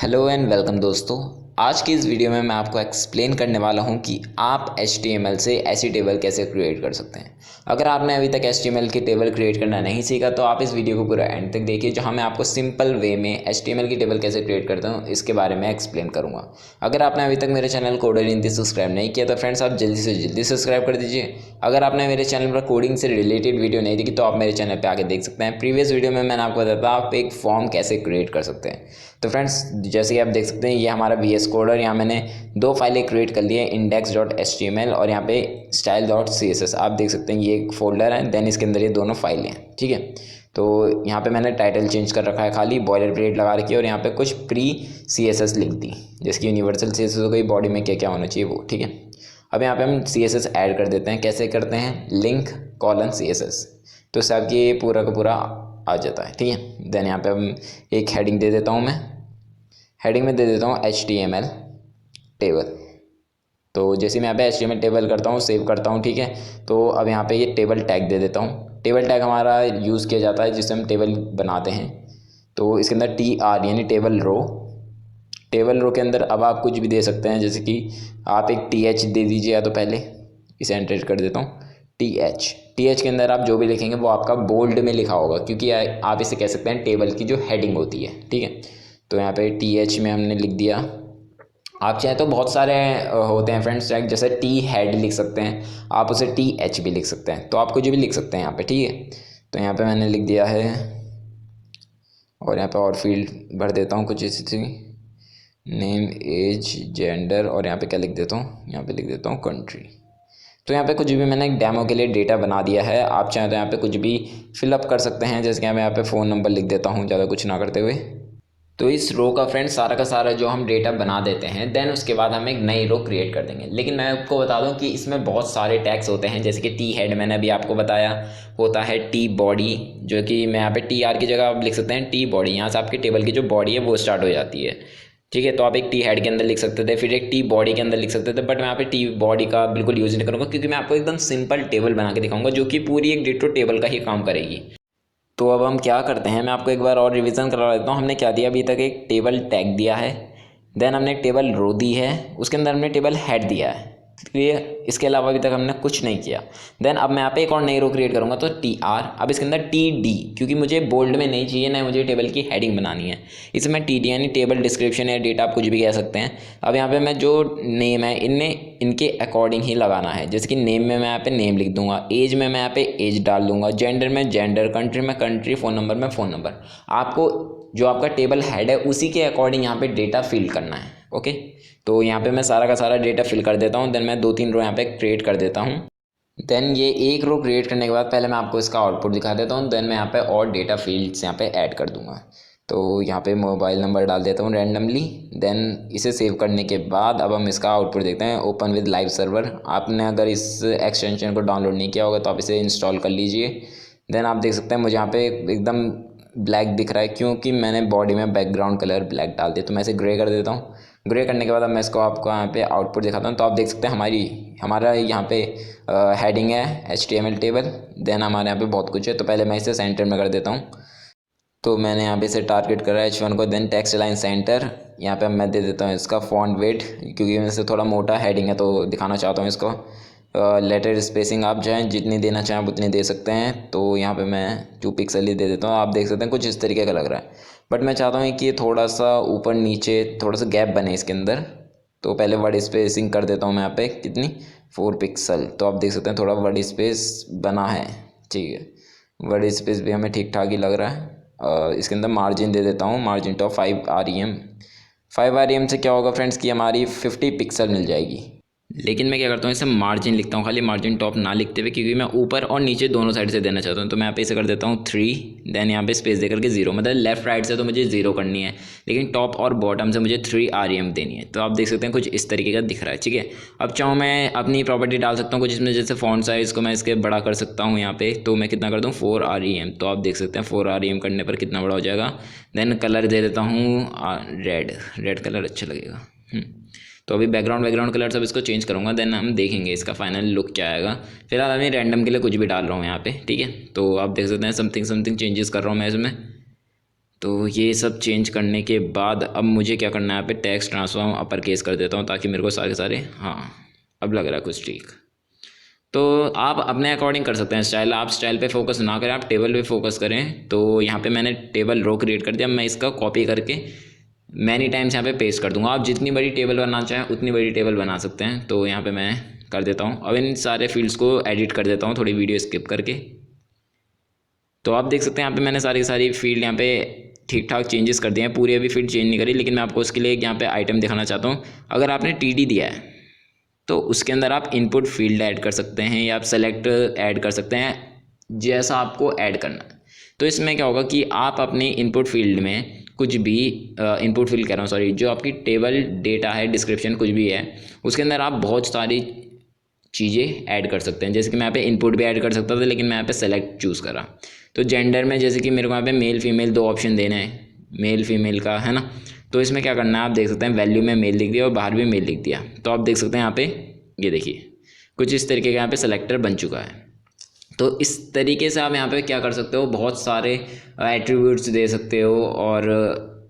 Hello and welcome दोस्तों। आज की इस वीडियो में मैं आपको एक्सप्लेन करने वाला हूं कि आप HTML से ऐसी टेबल कैसे क्रिएट कर सकते हैं। अगर आपने अभी तक HTML की टेबल क्रिएट करना नहीं सीखा तो आप इस वीडियो को पूरा एंड तक देखिए, जहां मैं आपको सिंपल वे में HTML की टेबल कैसे क्रिएट करता हूं इसके बारे में एक्सप्लेन करूंगा। अगर आपने अभी तक मेरे चैनल कोडर हिंदी सब्सक्राइब नहीं किया तो फ्रेंड्स आप जल्दी से जल्दी सब्सक्राइब कर दीजिए। अगर आपने मेरे चैनल पर कोडिंग से रिलेटेड वीडियो नहीं देखी तो आप मेरे चैनल पर आके देख सकते हैं। प्रीवियस वीडियो में मैंने आपको बताया था आप एक फॉर्म कैसे क्रिएट कर सकते हैं। तो फ्रेंड्स जैसे कि आप देख सकते हैं ये हमारा VS कोड और यहाँ मैंने दो फाइलें क्रिएट कर ली है, index.html और यहाँ पे style.css। आप देख सकते हैं ये एक फोल्डर है, देन इसके अंदर ये दोनों फाइलें हैं। ठीक है, तो यहाँ पे मैंने टाइटल चेंज कर रखा है, खाली बॉयलर प्लेट लगा रखी है और यहाँ पे कुछ प्री CSS लिख दी, जैसे कि यूनिवर्सल CSS हो गई, बॉडी में क्या क्या होना चाहिए वो। ठीक है, अब यहाँ पे हम CSS ऐड कर देते हैं। कैसे करते हैं, लिंक कॉलन CSS, तो सब ये पूरा का पूरा आ जाता है। ठीक है, देन यहाँ पे हम एक हेडिंग दे देता हूँ, मैं हेडिंग में दे देता हूँ HTML टेबल। तो जैसे मैं यहाँ पे HTML टेबल करता हूँ, सेव करता हूँ, ठीक है, तो अब यहाँ पे ये टेबल टैग दे देता हूँ। टेबल टैग हमारा यूज़ किया जाता है जिससे हम टेबल बनाते हैं। तो इसके अंदर TR यानी टेबल रो, टेबल रो के अंदर अब आप कुछ भी दे सकते हैं, जैसे कि आप एक TH दे दीजिए, या तो पहले इसे एंटर कर देता हूँ TH के अंदर आप जो भी लिखेंगे वो आपका बोल्ड में लिखा होगा, क्योंकि आप इसे कह सकते हैं टेबल की जो हेडिंग होती है। ठीक है, तो यहाँ पे TH में हमने लिख दिया। आप चाहे तो बहुत सारे होते हैं फ्रेंड्स टैग, जैसे T हेड लिख सकते हैं, आप उसे TH भी लिख सकते हैं, तो आप कुछ भी लिख सकते हैं यहाँ पे। ठीक है, तो यहाँ पे मैंने लिख दिया है और यहाँ पे और फील्ड भर देता हूँ कुछ इसी से, नेम, एज, जेंडर और यहाँ पे क्या लिख देता हूँ, यहाँ पे लिख देता हूँ कंट्री। तो यहाँ पे कुछ भी मैंने एक डेमो के लिए डेटा बना दिया है। आप चाहें तो यहाँ पे कुछ भी फिलअप कर सकते हैं, जैसे कि मैं यहाँ पे फ़ोन नंबर लिख देता हूँ, ज़्यादा कुछ ना करते हुए। तो इस रो का फ्रेंड सारा का सारा जो हम डेटा बना देते हैं, देन उसके बाद हम एक नई रो क्रिएट कर देंगे। लेकिन मैं आपको बता दूं कि इसमें बहुत सारे टैग्स होते हैं, जैसे कि T हेड मैंने अभी आपको बताया, होता है T बॉडी, जो कि मैं यहाँ पे TR की जगह आप लिख सकते हैं T बॉडी। यहाँ से आपकी टेबल की जो बॉडी है वो स्टार्ट हो जाती है। ठीक है, तो आप एक T हेड के अंदर लिख सकते थे, फिर एक T बॉडी के अंदर लिख सकते थे, बट मैं यहाँ पे T बॉडी का बिल्कुल यूज़ नहीं करूँगा, क्योंकि मैं आपको एकदम सिंपल टेबल बना के दिखाऊंगा जो कि पूरी एक डिटो टेबल का ही काम करेगी। तो अब हम क्या करते हैं, मैं आपको एक बार और रिवीजन करवा देता हूँ। हमने क्या दिया, अभी तक एक टेबल टैग दिया है, देन हमने एक टेबल रो दी है, उसके अंदर हमने टेबल हेड दिया है। क्लियर, इसके अलावा अभी तक हमने कुछ नहीं किया। देन अब मैं यहाँ पे एक और नई रो क्रिएट करूँगा, तो TR, अब इसके अंदर TD, क्योंकि मुझे बोल्ड में नहीं चाहिए ना, मुझे टेबल की हेडिंग बनानी है। इसमें TD यानी टेबल डिस्क्रिप्शन या डेटा, आप कुछ भी कह सकते हैं। अब यहाँ पे मैं जो नेम है इनमें इनके अकॉर्डिंग ही लगाना है, जैसे कि नेम में मैं यहाँ पे नेम लिख दूंगा, एज में मैं यहाँ पे एज डाल दूंगा, जेंडर में जेंडर, कंट्री में कंट्री, फ़ोन नंबर में फ़ोन नंबर। आपको जो आपका टेबल हेड है उसी के अकॉर्डिंग यहाँ पे डेटा फिल करना है। ओके, तो यहाँ पे मैं सारा का सारा डेटा फिल कर देता हूँ, देन मैं 2-3 रो यहाँ पे क्रिएट कर देता हूँ। देन ये एक रो क्रिएट करने के बाद पहले मैं आपको इसका आउटपुट दिखा देता हूँ, देन मैं यहाँ पे और डेटा फील्ड्स यहाँ पे ऐड कर दूंगा। तो यहाँ पे मोबाइल नंबर डाल देता हूँ रैंडमली, देन इसे सेव करने के बाद अब हम इसका आउटपुट देखते हैं। ओपन विद लाइव सर्वर, आपने अगर इस एक्सटेंशन को डाउनलोड नहीं किया होगा तो आप इसे इंस्टॉल कर लीजिए। देन आप देख सकते हैं मुझे यहाँ पे एकदम ब्लैक दिख रहा है, क्योंकि मैंने बॉडी में बैकग्राउंड कलर ब्लैक डाल दिया। तो मैं इसे ग्रे कर देता हूँ। ग्रे करने के बाद अब मैं इसको आपको यहाँ पे आउटपुट दिखाता हूँ। तो आप देख सकते हैं हमारा यहाँ पे हेडिंग है HTML टेबल, देन हमारे यहाँ पे बहुत कुछ है। तो पहले मैं इसे सेंटर में कर देता हूँ। तो मैंने यहाँ पे इसे टारगेट करा है H1 को, देन टेक्स्ट लाइन सेंटर। यहाँ पे मैं दे देता हूँ इसका फॉन्ट वेट, क्योंकि मैं से थोड़ा मोटा हेडिंग है तो दिखाना चाहता हूँ इसको। लेटर स्पेसिंग आप चाहें जितनी देना चाहें आप उतनी दे सकते हैं। तो यहाँ पे मैं 2 पिक्सल ही दे देता हूँ। आप देख सकते हैं कुछ इस तरीके का लग रहा है, बट मैं चाहता हूँ कि ये थोड़ा सा ऊपर नीचे थोड़ा सा गैप बने इसके अंदर। तो पहले वर्ड स्पेसिंग कर देता हूँ मैं यहाँ पे, कितनी, 4 पिक्सल। तो आप देख सकते हैं थोड़ा वर्ड स्पेस बना है। ठीक है, वर्ड स्पेस भी हमें ठीक ठाक ही लग रहा है। इसके अंदर मार्जिन दे देता हूँ, मार्जिन टॉप 5 REM। 5 REM से क्या होगा फ्रेंड्स कि हमारी 50 पिक्सल मिल जाएगी। लेकिन मैं क्या करता हूँ, इसे मार्जिन लिखता हूँ, खाली मार्जिन टॉप ना लिखते हुए, क्योंकि मैं ऊपर और नीचे दोनों साइड से देना चाहता हूँ। तो मैं यहाँ पे इसे कर देता हूँ 3, देन यहाँ पे स्पेस दे करके 0, मतलब लेफ्ट राइट से तो मुझे 0 करनी है, लेकिन टॉप और बॉटम से मुझे 3 REM देनी है। तो आप देख सकते हैं कुछ इस तरीके का दिख रहा है। ठीक है, अब चाहूँ मैं अपनी प्रॉपर्टी डाल सकता हूँ कुछ इसमें, जैसे फ़ॉन्ट साइज़ को मैं इसके बड़ा कर सकता हूँ यहाँ पे। तो मैं कितना कर दूँ, 4 REM। तो आप देख सकते हैं 4 REM करने पर कितना बड़ा हो जाएगा। देन कलर दे देता हूँ रेड कलर अच्छा लगेगा। तो अभी बैकग्राउंड कलर सब इसको चेंज करूँगा, देन हम देखेंगे इसका फाइनल लुक क्या आएगा। फिलहाल अभी रैंडम के लिए कुछ भी डाल रहा हूँ यहाँ पे। ठीक है, तो आप देख सकते हैं समथिंग चेंजेस कर रहा हूँ मैं इसमें। तो ये सब चेंज करने के बाद अब मुझे क्या करना है, यहाँ पे टेक्स्ट ट्रांसफॉर्म अपर केस कर देता हूँ ताकि मेरे को सारे हाँ अब लग रहा है कुछ ठीक। तो आप अपने अकॉर्डिंग कर सकते हैं स्टाइल, आप स्टाइल पे फोकस ना करें, आप टेबल पे फोकस करें। तो यहाँ पे मैंने टेबल रो क्रिएट कर दिया, मैं इसका कॉपी करके मैनी टाइम्स यहाँ पे पेस्ट कर दूंगा। आप जितनी बड़ी टेबल बनाना चाहें उतनी बड़ी टेबल बना सकते हैं। तो यहाँ पे मैं कर देता हूँ। अब इन सारे फील्ड्स को एडिट कर देता हूँ थोड़ी वीडियो स्किप करके। तो आप देख सकते हैं यहाँ पे मैंने सारी फील्ड यहाँ पे ठीक ठाक चेंजेस कर दिए हैं। पूरी अभी फील्ड चेंज नहीं करी, लेकिन मैं आपको उसके लिए यहाँ पे आइटम दिखाना चाहता हूँ। अगर आपने TD दिया है तो उसके अंदर आप इनपुट फील्ड ऐड कर सकते हैं या आप सेलेक्ट ऐड कर सकते हैं, जैसा आपको ऐड करना है। तो इसमें क्या होगा कि आप अपनी इनपुट फील्ड में कुछ भी इनपुट फील्ड कह रहा हूँ सॉरी, जो आपकी टेबल डेटा है, डिस्क्रिप्शन कुछ भी है, उसके अंदर आप बहुत सारी चीज़ें ऐड कर सकते हैं। जैसे कि मैं यहाँ पे इनपुट भी ऐड कर सकता था, लेकिन मैं यहाँ पे सेलेक्ट चूज़ करा। तो जेंडर में जैसे कि मेरे को यहाँ पे मेल फीमेल 2 ऑप्शन देने हैं, मेल फीमेल का, है ना। तो इसमें क्या करना है, आप देख सकते हैं वैल्यू में मेल लिख दिया और बाहर भी मेल लिख दिया। तो आप देख सकते हैं यहाँ पे ये देखिए कुछ इस तरीके का यहाँ पे सेलेक्टर बन चुका है। तो इस तरीके से आप यहाँ पे क्या कर सकते हो, बहुत सारे एट्रीब्यूट्स दे सकते हो और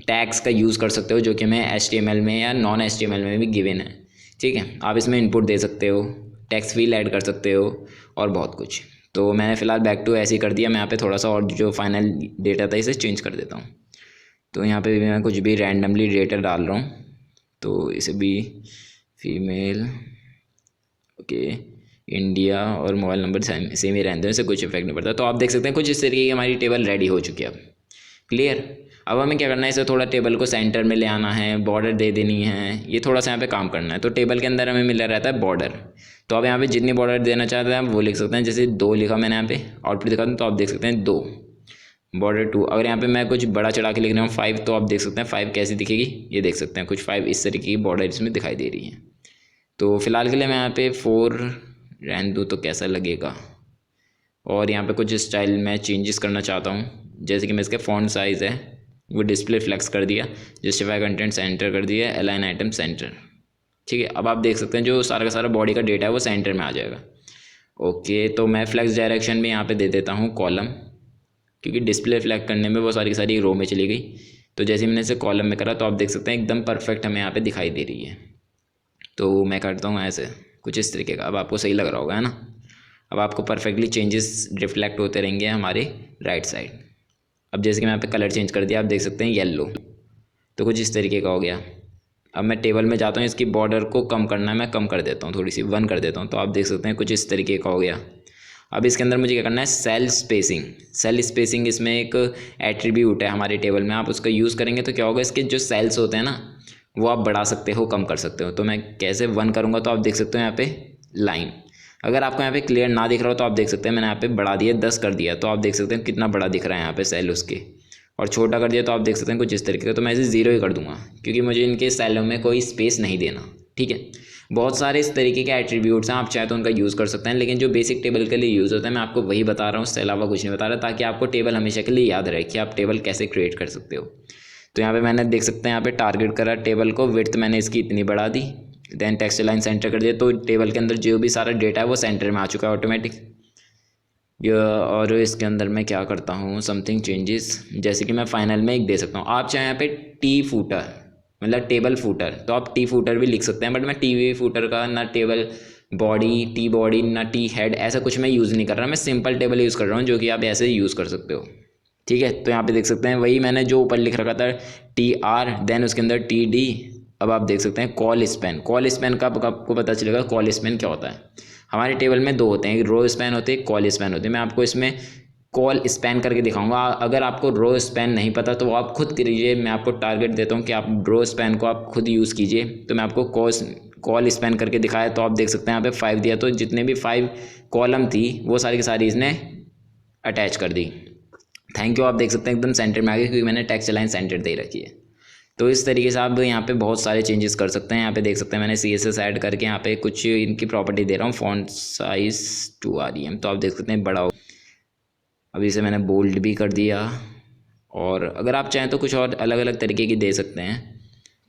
टैग्स का यूज़ कर सकते हो, जो कि हमें HTML में या नॉन HTML में भी गिवन है। ठीक है, आप इसमें इनपुट दे सकते हो, टेक्स्ट फील्ड ऐड कर सकते हो और बहुत कुछ। तो मैंने फ़िलहाल बैक टू ऐसे ही कर दिया। मैं यहाँ पे थोड़ा सा और जो फाइनल डेटा था इसे चेंज कर देता हूँ। तो यहाँ पे भी मैं कुछ भी रैंडमली डेटा डाल रहा हूँ। तो इसे भी फीमेल, ओके, इंडिया और मोबाइल नंबर सेम ही रहते हैं, इससे कुछ इफेक्ट नहीं पड़ता। तो आप देख सकते हैं कुछ इस तरीके की हमारी टेबल रेडी हो चुकी है। अब क्लियर। अब हमें क्या करना है, इसे थोड़ा टेबल को सेंटर में ले आना है, बॉर्डर दे देनी है, ये थोड़ा सा यहाँ पे काम करना है। तो टेबल के अंदर हमें मिला रहता है बॉर्डर। तो अब यहाँ पे जितनी बॉर्डर देना चाहते हैं आप वो लिख सकते हैं। जैसे 2 लिखा मैंने यहाँ पे, आउटपुट दिखा दूँ तो आप देख सकते हैं 2 बॉर्डर 2। अगर यहाँ पे मैं कुछ बड़ा चढ़ा के लिख रहा हूँ 5, तो आप देख सकते हैं 5 कैसी दिखेगी, ये देख सकते हैं कुछ 5 इस तरीके की बॉर्डर इसमें दिखाई दे रही है। तो फिलहाल के लिए मैं यहाँ पे 4 रहने दूँ तो कैसा लगेगा। और यहाँ पे कुछ स्टाइल में चेंजेस करना चाहता हूँ, जैसे कि मैं इसका फ़ॉन्ट साइज़ है वो डिस्प्ले फ्लेक्स कर दिया, जस्टिफाई कंटेंट सेंटर कर दिया, अलाइन आइटम सेंटर। ठीक है, अब आप देख सकते हैं जो सारा का सारा बॉडी का डेटा है वो सेंटर में आ जाएगा। ओके, तो मैं फ्लेक्स डायरेक्शन भी यहाँ पे दे देता हूँ कॉलम, क्योंकि डिस्प्ले फ्लैग करने में वो सारी की सारी रो में चली गई। तो जैसे मैंने इसे कॉलम में करा तो आप देख सकते हैं एकदम परफेक्ट हमें यहाँ पे दिखाई दे रही है। तो मैं करता हूँ ऐसे कुछ इस तरीके का, अब आपको सही लग रहा होगा, है ना। अब आपको परफेक्टली चेंजेस रिफ्लेक्ट होते रहेंगे हमारे राइट साइड। अब जैसे कि मैं यहाँ पे कलर चेंज कर दिया, आप देख सकते हैं येलो, तो कुछ इस तरीके का हो गया। अब मैं टेबल में जाता हूँ, इसकी बॉर्डर को कम करना है, मैं कम कर देता हूँ, थोड़ी सी 1 कर देता हूँ। तो आप देख सकते हैं कुछ इस तरीके का हो गया। अब इसके अंदर मुझे क्या करना है, सेल स्पेसिंग। सेल स्पेसिंग इसमें एक एट्रीब्यूट है हमारे टेबल में, आप उसका यूज़ करेंगे तो क्या होगा, इसके जो सेल्स होते हैं ना वो आप बढ़ा सकते हो, कम कर सकते हो। तो मैं कैसे 1 करूँगा, तो आप देख सकते हो यहाँ पे लाइन। अगर आपको यहाँ पे क्लियर ना दिख रहा हो तो आप देख सकते हैं मैंने यहाँ पे बढ़ा दिया, 10 कर दिया, तो आप देख सकते हैं कितना बड़ा दिख रहा है यहाँ पे सेल उसके। और छोटा कर दिया तो आप देख सकते हैं कुछ इस तरीके का। तो मैं इसे 0 ही कर दूंगा, क्योंकि मुझे इनके सेलों में कोई स्पेस नहीं देना। ठीक है, बहुत सारे इस तरीके के एट्रीब्यूट्स हैं, आप चाहे तो उनका यूज़ कर सकते हैं, लेकिन जो बेसिक टेबल के लिए यूज़ होता है मैं आपको वही बता रहा हूँ, उससे अलावा कुछ नहीं बता रहा, ताकि आपको टेबल हमेशा के लिए याद रहे कि आप टेबल कैसे क्रिएट कर सकते हो। तो यहाँ पे मैंने देख सकते हैं यहाँ पे टारगेट करा टेबल को, विड्थ मैंने इसकी इतनी बढ़ा दी, देन टेक्स्ट लाइन सेंटर कर दिया। तो टेबल के अंदर जो भी सारा डेटा है वो सेंटर में आ चुका है ऑटोमेटिक। और इसके अंदर मैं क्या करता हूँ, समथिंग चेंजेस, जैसे कि मैं फाइनल में एक दे सकता हूँ। आप चाहे यहाँ पे टी फूटर, मतलब टेबल फूटर, तो आप टी फूटर भी लिख सकते हैं, बट मैं टी फूटर का ना टेबल बॉडी, टी बॉडी, ना टी हेड, ऐसा कुछ मैं यूज़ नहीं कर रहा। मैं सिंपल टेबल यूज़ कर रहा हूँ, जो कि आप ऐसे ही यूज़ कर सकते हो। ठीक है, तो यहाँ पे देख सकते हैं वही मैंने जो ऊपर लिख रखा था TR, देन उसके अंदर TD। अब आप देख सकते हैं कॉल स्पैन। कॉल स्पैन का आपको पता चलेगा कॉल स्पैन क्या होता है। हमारे टेबल में 2 होते हैं, एक रो स्पैन होते हैं, एक कॉल स्पैन होते हैं। मैं आपको इसमें कॉल स्पैन करके दिखाऊंगा। अगर आपको रो स्पैन नहीं पता तो आप खुद कीजिए, मैं आपको टारगेट देता हूँ कि आप रो स्पैन को आप खुद यूज़ कीजिए। तो मैं आपको कॉल स्पैन करके दिखाया, तो आप देख सकते हैं यहाँ पे 5 दिया, तो जितने भी 5 कॉलम थी वो सारी की सारी इसने अटैच कर दी। थैंक यू, आप देख सकते हैं एकदम सेंटर में आ गई, क्योंकि मैंने टेक्स्ट लाइन सेंटर दे रखी है। तो इस तरीके से आप यहाँ पे बहुत सारे चेंजेस कर सकते हैं। यहाँ पे देख सकते हैं मैंने CSS ऐड करके यहाँ पे कुछ इनकी प्रॉपर्टी दे रहा हूँ, फॉन्ट साइज 2 rem, तो आप देख सकते हैं बड़ा हो। अभी इसे मैंने बोल्ड भी कर दिया, और अगर आप चाहें तो कुछ और अलग अलग तरीके की दे सकते हैं।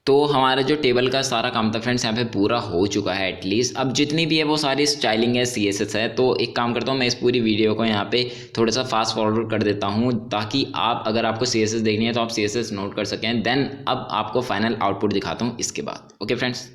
तो हमारा जो टेबल का सारा काम था फ्रेंड्स यहाँ पे पूरा हो चुका है एटलीस्ट। अब जितनी भी है वो सारी स्टाइलिंग है, CSS है। तो एक काम करता हूँ, मैं इस पूरी वीडियो को यहाँ पे थोड़ा सा फास्ट फॉरवर्ड कर देता हूँ ताकि आप, अगर आपको CSS देखनी है तो आप CSS नोट कर सकें। देन अब आपको फाइनल आउटपुट दिखाता हूँ इसके बाद। Okay friends.